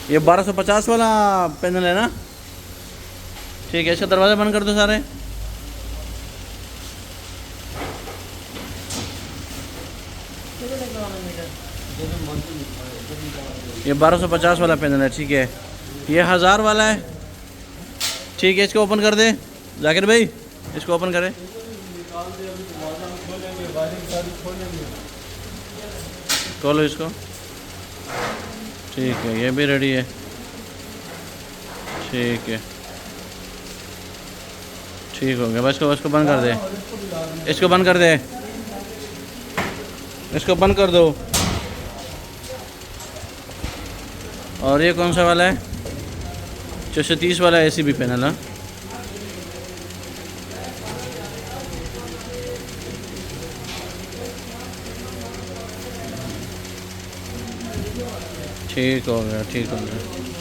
ये 1250 वाला पैनल है ना? ठीक है, इसका दरवाज़ा बंद कर दो सारे। ये 1250 वाला पैनल है, ठीक है। ये 1000 वाला है, ठीक है। इसको ओपन कर दे जाकिर भाई, इसको ओपन करें। खोलो इसको, ठीक है। ये भी रेडी है, ठीक है, ठीक हो गया। बस इसको बंद कर दे, इसको बंद कर दे, इसको बंद कर दो। और ये कौन सा वाला है? 430 वाला एसी भी पैनल है, ठीक हो गया, ठीक हो गया।